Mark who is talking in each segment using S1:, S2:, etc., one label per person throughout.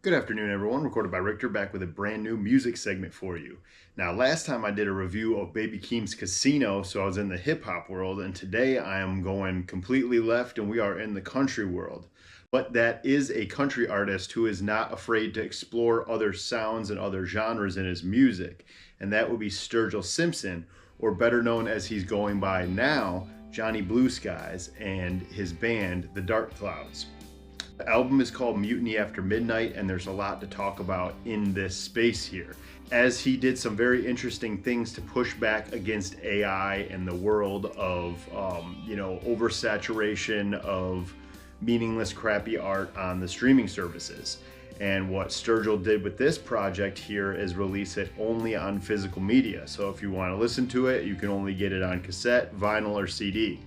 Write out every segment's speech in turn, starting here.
S1: Good afternoon, everyone. Recorded by Richter, back with a brand new music segment for you. Now, last time I did a review of Baby Keem's Casino, so I was in the hip hop world, and today I am going completely left and we are in the country world. But that is a country artist who is not afraid to explore other sounds and other genres in his music, and that would be Sturgill Simpson, or better known as he's going by now, Johnny Blue Skies, and his band, The Dark Clouds. The album is called Mutiny After Midnight, and there's a lot to talk about in this space here, as he did some very interesting things to push back against AI and the world of, oversaturation of meaningless, crappy art on the streaming services. And what Sturgill did with this project here is release it only on physical media. So if you want to listen to it, you can only get it on cassette, vinyl, or CD.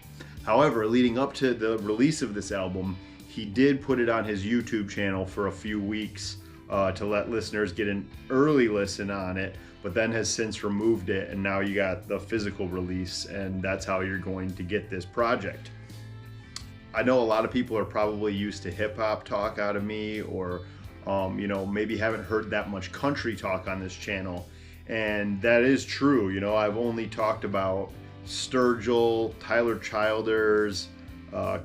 S1: However, leading up to the release of this album, he did put it on his YouTube channel for a few weeks to let listeners get an early listen on it, but then has since removed it, and now you got the physical release, and that's how you're going to get this project. I know a lot of people are probably used to hip hop talk out of me, or maybe haven't heard that much country talk on this channel, and that is true. I've only talked about Sturgill, Tyler Childers,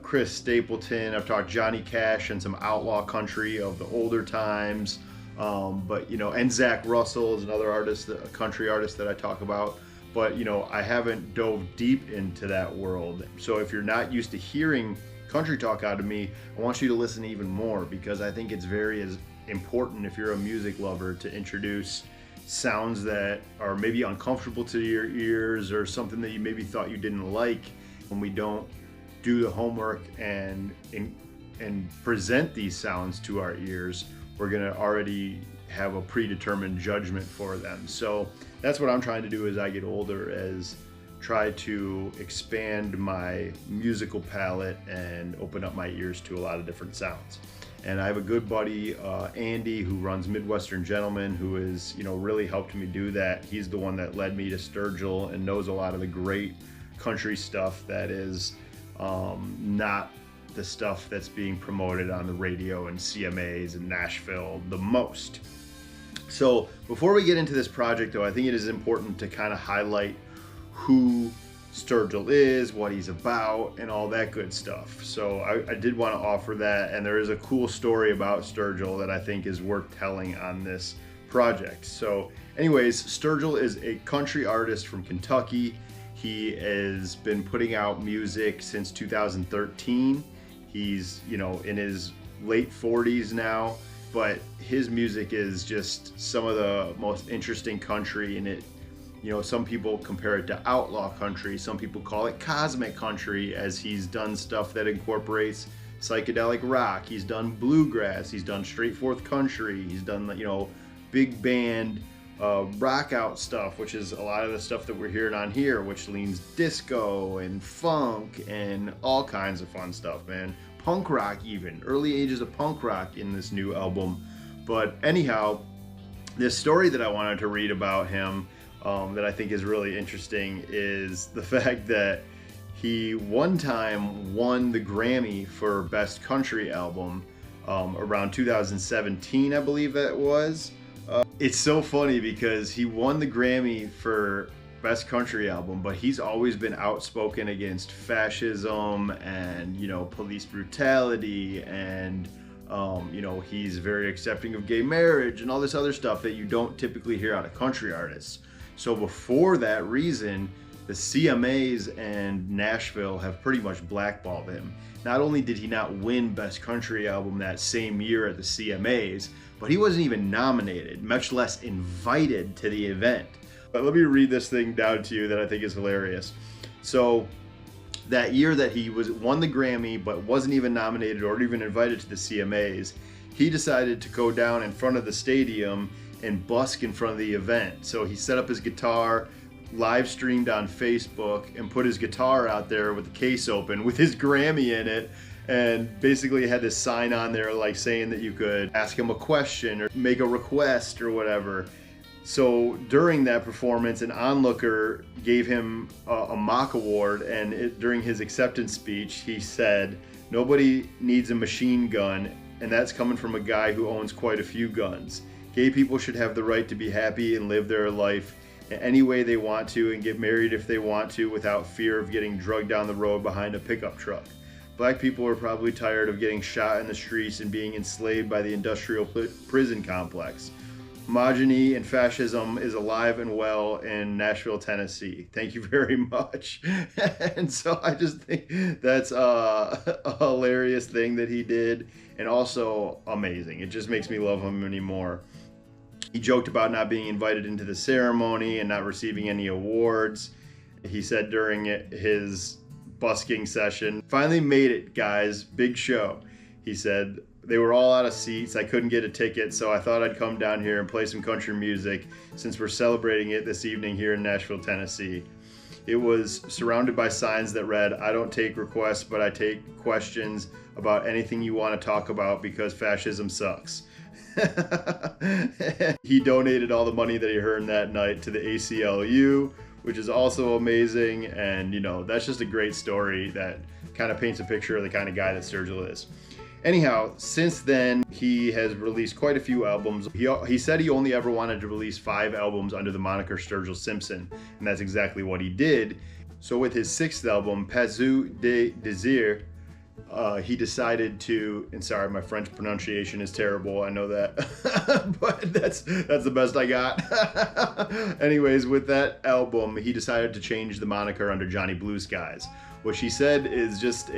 S1: Chris Stapleton. I've talked Johnny Cash and some outlaw country of the older times, and Zach Russell is another artist, a country artist that I talk about. But I haven't dove deep into that world. So if you're not used to hearing country talk out of me, I want you to listen even more, because I think it's very important, if you're a music lover, to introduce sounds that are maybe uncomfortable to your ears, or something that you maybe thought you didn't like. When we don't do the homework and present these sounds to our ears, we're gonna already have a predetermined judgment for them. So that's what I'm trying to do as I get older, is try to expand my musical palette and open up my ears to a lot of different sounds. And I have a good buddy, Andy, who runs Midwestern Gentleman, who has really helped me do that. He's the one that led me to Sturgill and knows a lot of the great country stuff that is not the stuff that's being promoted on the radio and CMAs in Nashville the most. So before we get into this project, though, I think it is important to kind of highlight who Sturgill is, what he's about, and all that good stuff. So I did want to offer that, and there is a cool story about Sturgill that I think is worth telling on this project. So anyways, Sturgill is a country artist from Kentucky. He has been putting out music since 2013. He's, in his late 40s now, but his music is just some of the most interesting country. And it, some people compare it to outlaw country. Some people call it cosmic country, as he's done stuff that incorporates psychedelic rock. He's done bluegrass. He's done straight forth country. He's done, big band rock out stuff, which is a lot of the stuff that we're hearing on here, which leans disco and funk and all kinds of fun stuff, man. Punk rock, even early ages of punk rock in this new album. But anyhow, this story that I wanted to read about him, that I think is really interesting, is the fact that he one time won the Grammy for Best Country Album around 2017, I believe that was. It's so funny because he won the Grammy for Best Country Album, but he's always been outspoken against fascism and, police brutality, and, he's very accepting of gay marriage and all this other stuff that you don't typically hear out of country artists. So before that reason, the CMAs and Nashville have pretty much blackballed him. Not only did he not win Best Country Album that same year at the CMAs, but he wasn't even nominated, much less invited to the event. But let me read this thing down to you that I think is hilarious. So that year that he won the Grammy but wasn't even nominated or even invited to the CMAs, he decided to go down in front of the stadium and busk in front of the event. So he set up his guitar, live streamed on Facebook, and put his guitar out there with the case open with his Grammy in it, and basically had this sign on there like saying that you could ask him a question or make a request or whatever. So during that performance, an onlooker gave him a mock award, and during his acceptance speech, he said, "Nobody needs a machine gun and that's coming from a guy who owns quite a few guns. Gay people should have the right to be happy and live their life any way they want to and get married if they want to without fear of getting drugged down the road behind a pickup truck. Black people are probably tired of getting shot in the streets and being enslaved by the industrial prison complex. Misogyny and fascism is alive and well in Nashville, Tennessee. Thank you very much. And so I just think that's a hilarious thing that he did, and also amazing. It just makes me love him anymore. He joked about not being invited into the ceremony and not receiving any awards. He said during his busking session, "Finally made it, guys, big show." He said, "They were all out of seats. I couldn't get a ticket, so I thought I'd come down here and play some country music since we're celebrating it this evening here in Nashville, Tennessee." It was surrounded by signs that read, "I don't take requests, but I take questions about anything you want to talk about because fascism sucks." He donated all the money that he earned that night to the ACLU, which is also amazing. And, you know, that's just a great story that kind of paints a picture of the kind of guy that Sturgill is. Anyhow, since then, he has released quite a few albums. He said he only ever wanted to release 5 albums under the moniker Sturgill Simpson, and that's exactly what he did. So with his 6th album, Pazu de Désir, he decided to, and sorry, my French pronunciation is terrible, I know that, but that's the best I got. Anyways, with that album, he decided to change the moniker under Johnny Blue Skies, which he said is just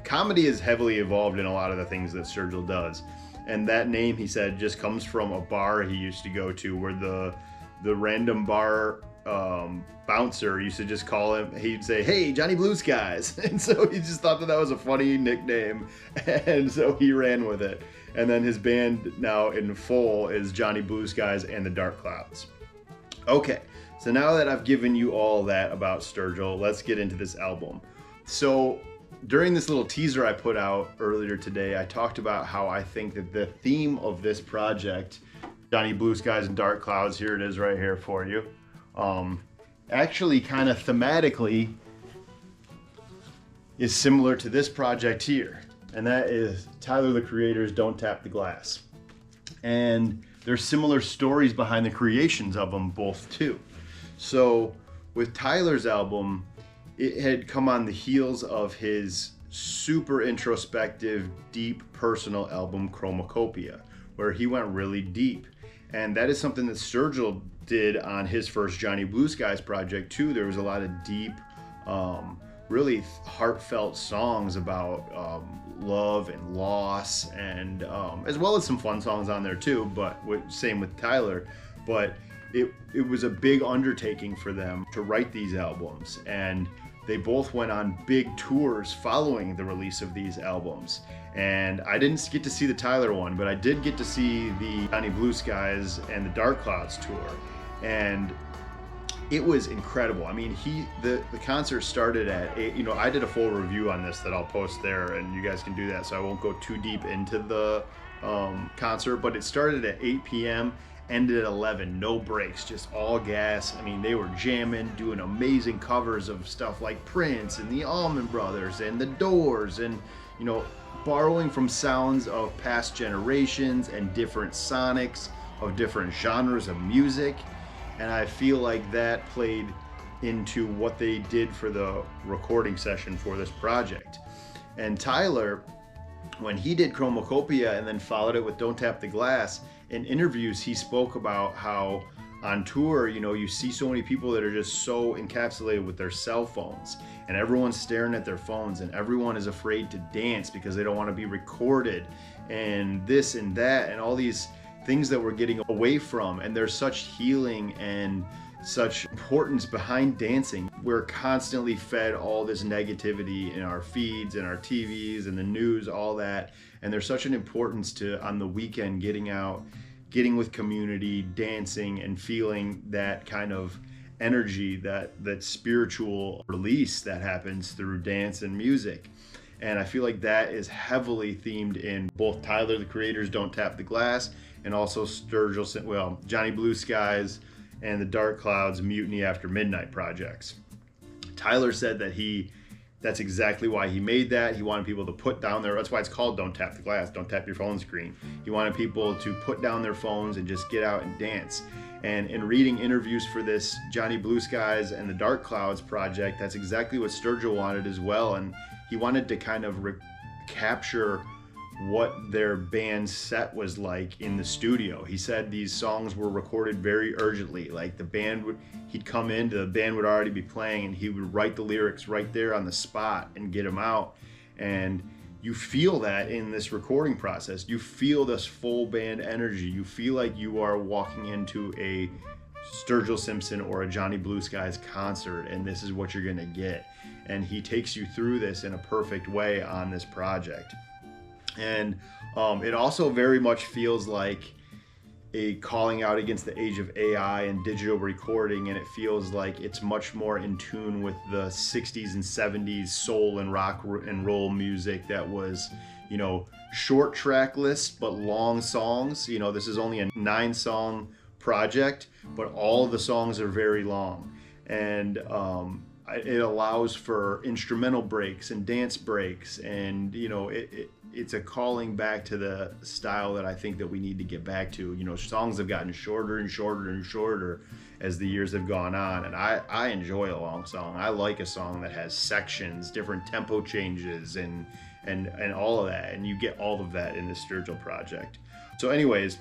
S1: comedy is heavily evolved in a lot of the things that Sturgill does. And that name, he said, just comes from a bar he used to go to where the random bar bouncer used to just call him, he'd say, "Hey, Johnny Blue Skies." And so he just thought that was a funny nickname, and so he ran with it. And then his band now in full is Johnny Blue Skies and the Dark Clouds. Okay, so now that I've given you all that about Sturgill, let's get into this album. So during this little teaser I put out earlier today, I talked about how I think that the theme of this project, Johnny Blue Skies and Dark Clouds, here it is right here for you, actually kind of thematically is similar to this project here, and that is Tyler the Creator's Don't Tap the Glass. And there's similar stories behind the creations of them both too. So with Tyler's album, it had come on the heels of his super introspective, deep personal album Chromacopia, where he went really deep. And that is something that Sturgill did on his first Johnny Blue Skies project too. There was a lot of deep, really heartfelt songs about love and loss, and as well as some fun songs on there too, but same with Tyler. But it was a big undertaking for them to write these albums, and they both went on big tours following the release of these albums. And I didn't get to see the Tyler one, but I did get to see the Johnny Blue Skies and the Dark Clouds tour. And it was incredible. I mean, the concert started at 8, I did a full review on this that I'll post there, and you guys can do that, so I won't go too deep into the concert, but it started at 8 p.m., ended at 11, no breaks, just all gas. I mean, they were jamming, doing amazing covers of stuff like Prince and the Allman Brothers and the Doors, and, borrowing from sounds of past generations and different sonics of different genres of music. And I feel like that played into what they did for the recording session for this project. And Tyler, when he did Chromacopia and then followed it with Don't Tap the Glass, in interviews he spoke about how on tour, you see so many people that are just so encapsulated with their cell phones, and everyone's staring at their phones, and everyone is afraid to dance because they don't want to be recorded, and this and that, and all these things that we're getting away from. And there's such healing and such importance behind dancing. We're constantly fed all this negativity in our feeds and our TVs and the news, all that. And there's such an importance to, on the weekend, getting out, getting with community, dancing, and feeling that kind of energy, that spiritual release that happens through dance and music. And I feel like that is heavily themed in both Tyler the Creator's Don't Tap the Glass and also Johnny Blue Skies and the Dark Clouds Mutiny After Midnight projects. Tyler said that he That's exactly why he made that. He wanted people to put down that's why it's called Don't Tap the Glass, Don't Tap Your Phone Screen. He wanted people to put down their phones and just get out and dance. And in reading interviews for this Johnny Blue Skies and the Dark Clouds project, that's exactly what Sturgill wanted as well. And he wanted to kind of capture what their band set was like in the studio. He said these songs were recorded very urgently. Like he'd come in, the band would already be playing, and he would write the lyrics right there on the spot and get them out. And you feel that in this recording process. You feel this full band energy. You feel like you are walking into a Sturgill Simpson or a Johnny Blue Skies concert, and this is what you're gonna get. And he takes you through this in a perfect way on this project. And it also very much feels like a calling out against the age of AI and digital recording, and it feels like it's much more in tune with the 60s and 70s soul and rock and roll music that was, you know, short track lists but long songs. You know, this is only a 9-song project, but all of the songs are very long. And it allows for instrumental breaks and dance breaks, and you know, it's a calling back to the style that I think that we need to get back to. You know, songs have gotten shorter and shorter and shorter as the years have gone on, and I enjoy a long song. I like a song that has sections, different tempo changes, and all of that, and you get all of that in the Sturgill project. So anyways,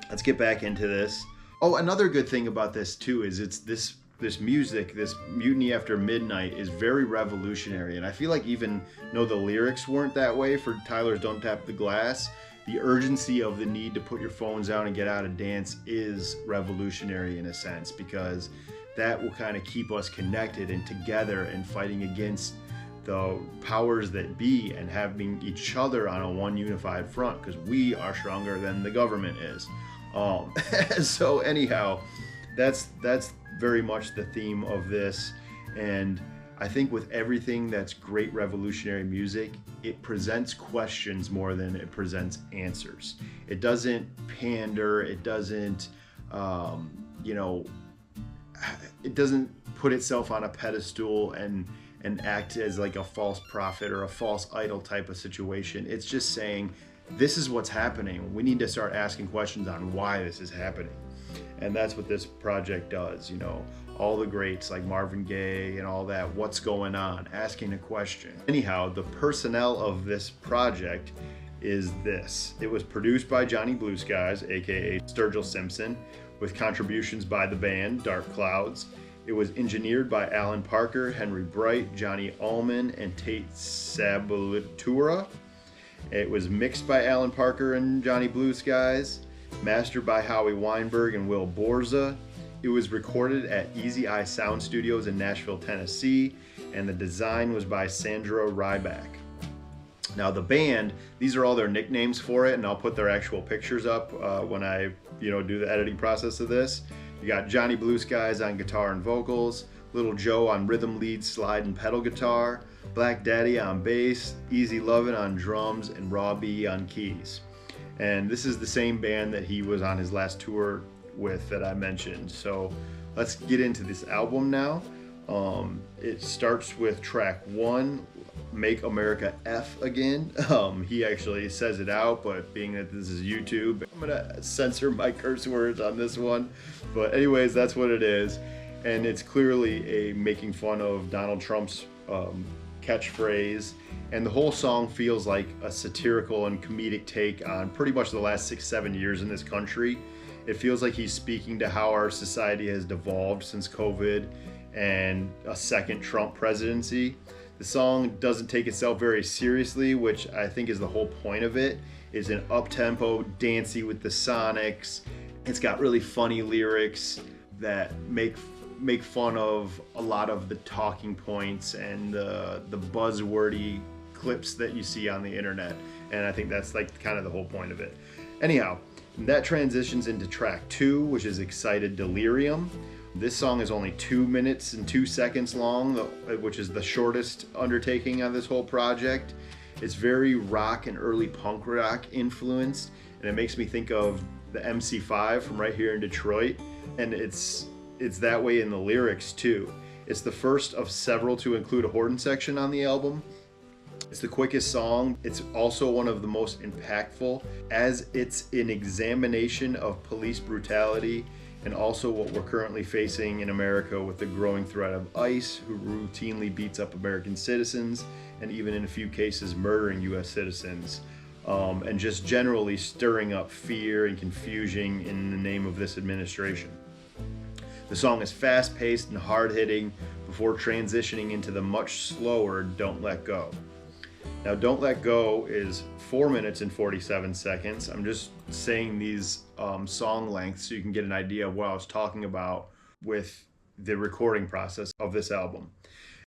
S1: let's get back into this. Oh, another good thing about this too is it's this music, this Mutiny After Midnight, is very revolutionary. And I feel like even though the lyrics weren't that way for Tyler's Don't Tap the Glass, the urgency of the need to put your phones down and get out and dance is revolutionary in a sense, because that will kind of keep us connected and together and fighting against the powers that be and having each other on a one unified front, because we are stronger than the government is. So anyhow, that's very much the theme of this. And I think with everything that's great revolutionary music, it presents questions more than it presents answers. It doesn't pander, it doesn't it doesn't put itself on a pedestal and act as like a false prophet or a false idol type of situation. It's just saying, this is what's happening. We need to start asking questions on why this is happening. And that's what this project does. You know, all the greats like Marvin Gaye and all that, what's going on, asking a question. Anyhow, the personnel of this project is this. It was produced by Johnny Blue Skies, aka Sturgill Simpson, with contributions by the band Dark Clouds. It was engineered by Alan Parker, Henry Bright, Johnny Allman, and Tate Sabalatura. It was mixed by Alan Parker and Johnny Blue Skies, mastered by Howie Weinberg and Will Borza. It was recorded at Easy Eye Sound Studios in Nashville, Tennessee, and the design was by Sandra Ryback. Now the band, these are all their nicknames for it, and I'll put their actual pictures up when I do the editing process of this. You got Johnny Blue Skies on guitar and vocals, Little Joe on rhythm lead, slide, and pedal guitar, Black Daddy on bass, Easy Lovin' on drums, and Raw B on keys. And this is the same band that he was on his last tour with that I mentioned. So let's get into this album now. It starts with track 1, Make America F Again. He actually says it out, but being that this is YouTube, I'm gonna censor my curse words on this one. But anyways, that's what it is. And it's clearly a making fun of Donald Trump's catchphrase. And the whole song feels like a satirical and comedic take on pretty much the last 6-7 years in this country. It feels like he's speaking to how our society has devolved since COVID and a second Trump presidency. The song doesn't take itself very seriously, which I think is the whole point of it. It's an up-tempo, dancey with the sonics. It's got really funny lyrics that make fun of a lot of the talking points and the buzzwordy clips that you see on the internet. And I think that's like kind of the whole point of it. Anyhow, that transitions into track 2, which is Excited Delirium. This song is only 2 minutes and 2 seconds long, which is the shortest undertaking on this whole project. It's very rock and early punk rock influenced, and it makes me think of the MC5 from right here in Detroit. And it's that way in the lyrics too. It's the first of several to include a horn section on the album. It's the quickest song. It's also one of the most impactful, as it's an examination of police brutality and also what we're currently facing in America with the growing threat of ICE, who routinely beats up American citizens and even in a few cases murdering US citizens, and just generally stirring up fear and confusion in the name of this administration. The song is fast-paced and hard-hitting before transitioning into the much slower Don't Let Go. Now, Don't Let Go is 4 minutes and 47 seconds. I'm just saying these song lengths so you can get an idea of what I was talking about with the recording process of this album.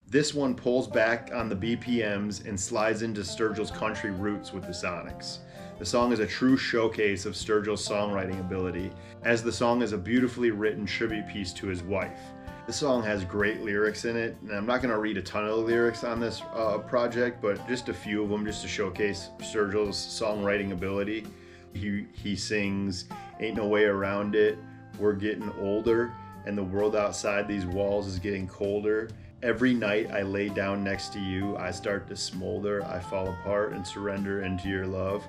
S1: This one pulls back on the BPMs and slides into Sturgill's country roots with the sonics. The song is a true showcase of Sturgill's songwriting ability, as the song is a beautifully written tribute piece to his wife. The song has great lyrics in it, and I'm not going to read a ton of the lyrics on this project, but just a few of them just to showcase Sturgill's songwriting ability. He sings, "Ain't no way around it, we're getting older, and the world outside these walls is getting colder. Every night I lay down next to you, I start to smolder, I fall apart and surrender into your love."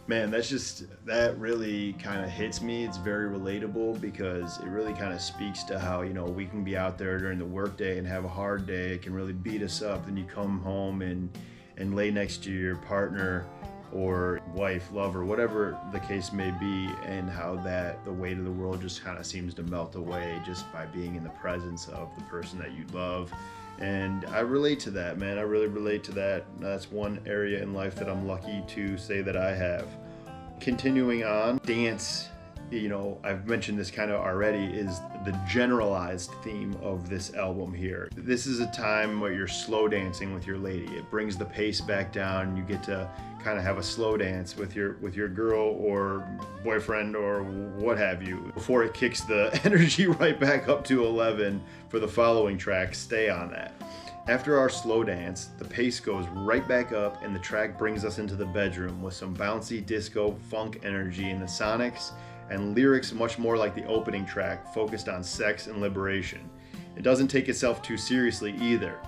S1: Man, that really kind of hits me. It's very relatable because it really kind of speaks to how, we can be out there during the workday and have a hard day. It can really beat us up. Then you come home and lay next to your partner or wife, lover, whatever the case may be, and how that the weight of the world just kind of seems to melt away just by being in the presence of the person that you love. And I relate to that, man. I really relate to that. That's one area in life that I'm lucky to say that I have. Continuing on, dance, I've mentioned this kind of already, is the generalized theme of this album here. This is a time where you're slow dancing with your lady. It brings the pace back down. You get to kind of have a slow dance with your girl or boyfriend or what have you before it kicks the energy right back up to 11 for the following track, Stay on That. After our slow dance, the pace goes right back up and the track brings us into the bedroom with some bouncy disco funk energy in the sonics and lyrics much more like the opening track, focused on sex and liberation. It doesn't take itself too seriously either.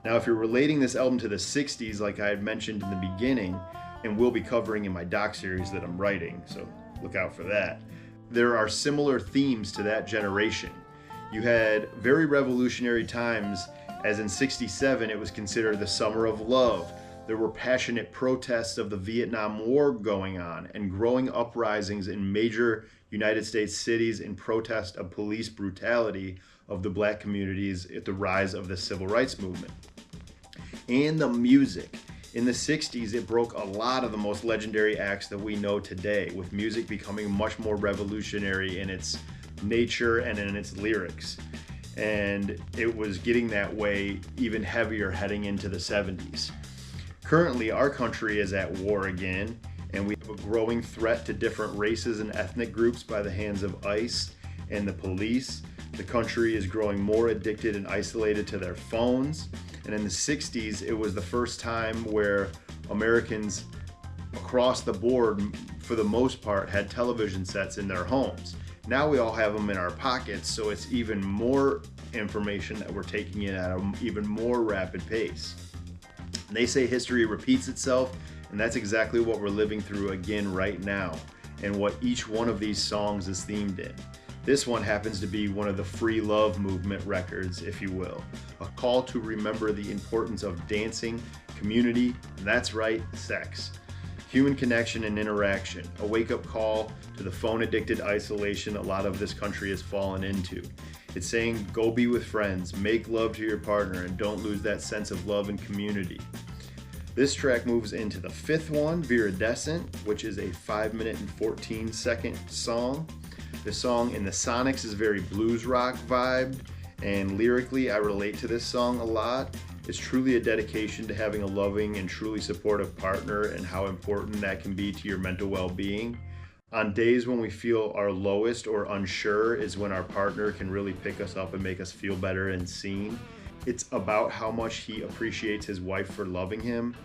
S1: Now, if you're relating this album to the 60s, like I had mentioned in the beginning, and will be covering in my doc series that I'm writing, so look out for that, there are similar themes to that generation. You had very revolutionary times, as in '67 it was considered the summer of love. There were passionate protests of the Vietnam War going on and growing uprisings in major United States cities in protest of police brutality of the black communities at the rise of the civil rights movement. And the music. In the 60s, it broke a lot of the most legendary acts that we know today, with music becoming much more revolutionary in its nature and in its lyrics. And it was getting that way even heavier heading into the 70s. Currently, our country is at war again, and we have a growing threat to different races and ethnic groups by the hands of ICE and the police. The country is growing more addicted and isolated to their phones. And in the 60s, it was the first time where Americans across the board, for the most part, had television sets in their homes. Now we all have them in our pockets, so it's even more information that we're taking in at an even more rapid pace. And they say history repeats itself, and that's exactly what we're living through again right now, and what each one of these songs is themed in. This one happens to be one of the free love movement records, if you will. A call to remember the importance of dancing, community, and that's right, sex. Human connection and interaction. A wake-up call to the phone-addicted isolation a lot of this country has fallen into. It's saying, go be with friends, make love to your partner, and don't lose that sense of love and community. This track moves into the fifth one, Viridescent, which is a 5 minute and 14 second song. The song in the sonics is very blues rock vibed, and lyrically I relate to this song a lot. It's truly a dedication to having a loving and truly supportive partner and how important that can be to your mental well-being. On days when we feel our lowest or unsure is when our partner can really pick us up and make us feel better and seen. It's about how much he appreciates his wife for loving him.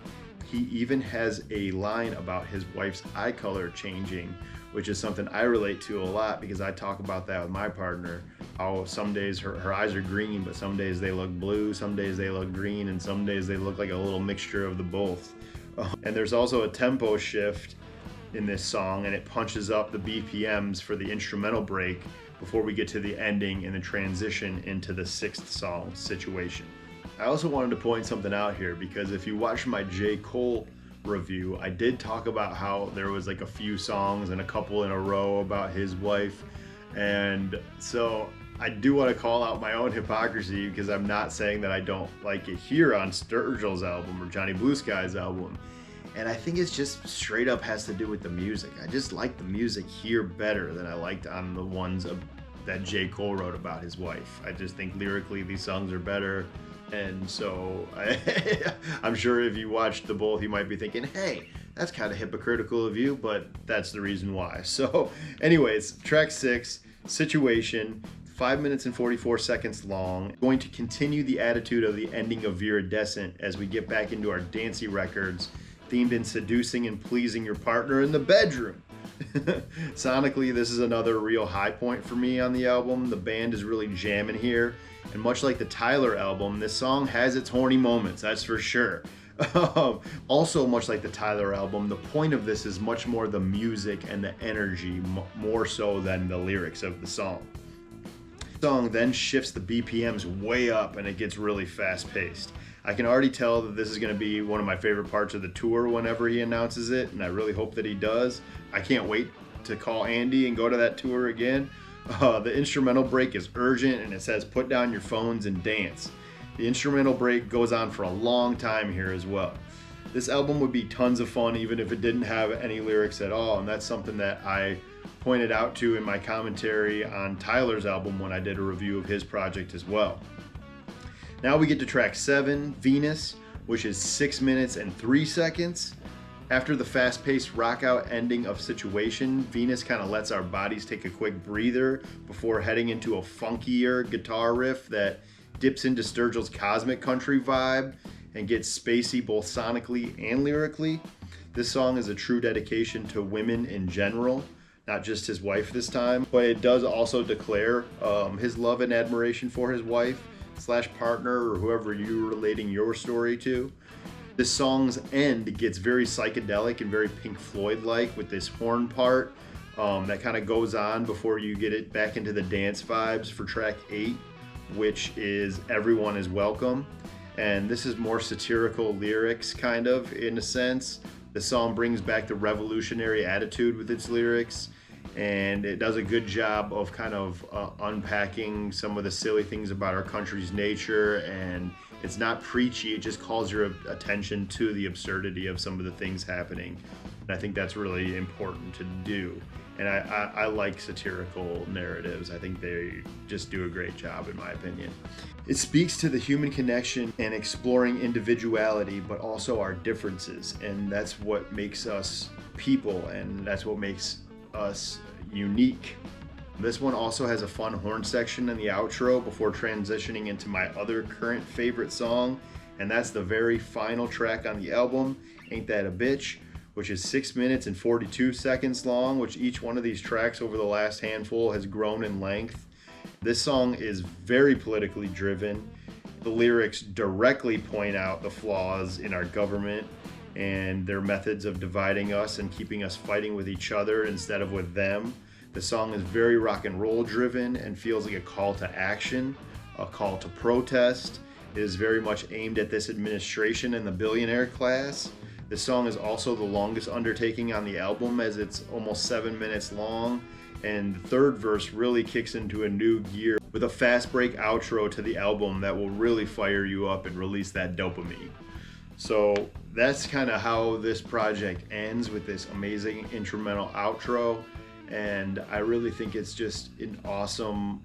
S1: He even has a line about his wife's eye color changing which is something I relate to a lot because I talk about that with my partner. How some days her eyes are green, but some days they look blue, some days they look green, and some days they look like a little mixture of the both. And there's also a tempo shift in this song, and it punches up the BPMs for the instrumental break before we get to the ending and the transition into the sixth song, Situation. I also wanted to point something out here because if you watch my J. Cole review, I did talk about how there was like a few songs and a couple in a row about his wife, and so I do want to call out my own hypocrisy because I'm not saying that I don't like it here on Sturgill's album or Johnny Blue Sky's album. And I think it's just straight up has to do with the music. I just like the music here better than I liked on the ones that J. Cole wrote about his wife. I just think lyrically these songs are better. And so I'm sure if you watched the both, you might be thinking, hey, that's kind of hypocritical of you, but that's the reason why. So anyways, track 6, Situation, 5 minutes and 44 seconds long. Going to continue the attitude of the ending of Viridescent as we get back into our dancey records, themed in seducing and pleasing your partner in the bedroom. Sonically, this is another real high point for me on the album. The band is really jamming here, and much like the Tyler album, this song has its horny moments, that's for sure. Also, much like the Tyler album, the point of this is much more the music and the energy, more so than the lyrics of the song. The song then shifts the BPMs way up and it gets really fast paced. I can already tell that this is going to be one of my favorite parts of the tour whenever he announces it, and I really hope that he does. I can't wait to call Andy and go to that tour again. The instrumental break is urgent and it says put down your phones and dance. The instrumental break goes on for a long time here as well. This album would be tons of fun even if it didn't have any lyrics at all, and that's something that I pointed out to in my commentary on Tyler's album when I did a review of his project as well. Now we get to track 7, Venus, which is 6 minutes and 3 seconds. After the fast-paced rock-out ending of Situation, Venus kind of lets our bodies take a quick breather before heading into a funkier guitar riff that dips into Sturgill's cosmic country vibe and gets spacey both sonically and lyrically. This song is a true dedication to women in general, not just his wife this time, but it does also declare his love and admiration for his wife / partner or whoever you're relating your story to. This song's end gets very psychedelic and very Pink Floyd-like with this horn part that kind of goes on before you get it back into the dance vibes for track 8, which is Everyone is Welcome. And this is more satirical lyrics kind of in a sense. The song brings back the revolutionary attitude with its lyrics, and it does a good job of kind of unpacking some of the silly things about our country's nature, and it's not preachy, it just calls your attention to the absurdity of some of the things happening. And I think that's really important to do. And I like satirical narratives. I think they just do a great job in my opinion. It speaks to the human connection and exploring individuality, but also our differences. And that's what makes us people, and that's what makes us unique. This one also has a fun horn section in the outro before transitioning into my other current favorite song, and that's the very final track on the album, Ain't That a Bitch, which is 6 minutes and 42 seconds long, which each one of these tracks over the last handful has grown in length. This song is very politically driven. The lyrics directly point out the flaws in our government and their methods of dividing us and keeping us fighting with each other instead of with them. The song is very rock and roll driven and feels like a call to action, a call to protest. It is very much aimed at this administration and the billionaire class. This song is also the longest undertaking on the album, as it's almost 7 minutes long, and the third verse really kicks into a new gear with a fast break outro to the album that will really fire you up and release that dopamine. So that's kind of how this project ends, with this amazing instrumental outro, and I really think it's just an awesome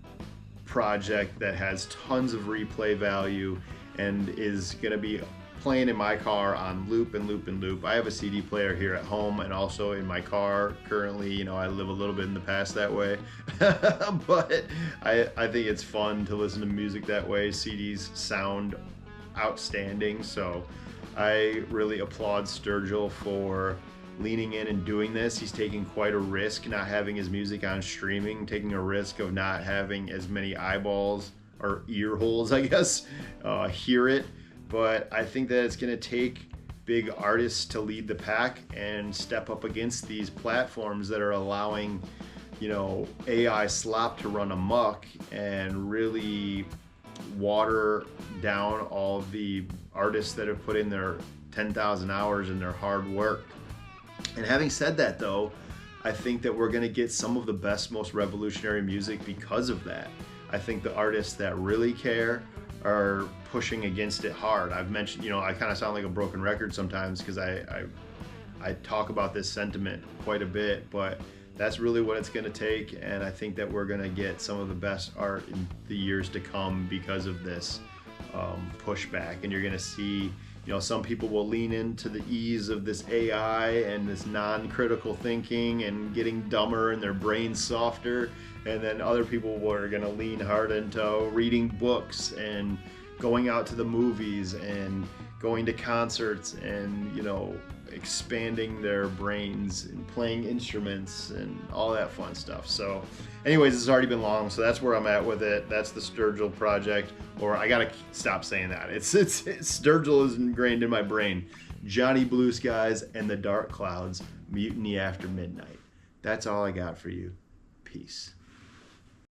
S1: project that has tons of replay value and is going to be playing in my car on loop and loop and loop. I have a CD player here at home and also in my car currently. You know, I live a little bit in the past that way, but I think it's fun to listen to music that way. CDs sound outstanding, so I really applaud Sturgill for leaning in and doing this. He's taking quite a risk not having his music on streaming, taking a risk of not having as many eyeballs or ear holes, I guess, hear it. But I think that it's going to take big artists to lead the pack and step up against these platforms that are allowing, you know, AI slop to run amok and really water down all of the artists that have put in their 10,000 hours and their hard work. And having said that, though, I think that we're going to get some of the best, most revolutionary music because of that. I think the artists that really care are pushing against it hard. I've mentioned, you know, I kind of sound like a broken record sometimes because I talk about this sentiment quite a bit, but that's really what it's going to take. And I think that we're going to get some of the best art in the years to come because of this pushback. And you're going to see, you know, some people will lean into the ease of this AI and this non-critical thinking and getting dumber and their brains softer. And then other people are going to lean hard into reading books and going out to the movies and going to concerts and, you know, expanding their brains and playing instruments and all that fun stuff. So anyways, it's already been long, so that's where I'm at with it. That's the Sturgill project, or I gotta stop saying that. It's Sturgill is ingrained in my brain. Johnny Blue Skies and the Dark Clouds, Mutiny After Midnight. That's all I got for you. Peace.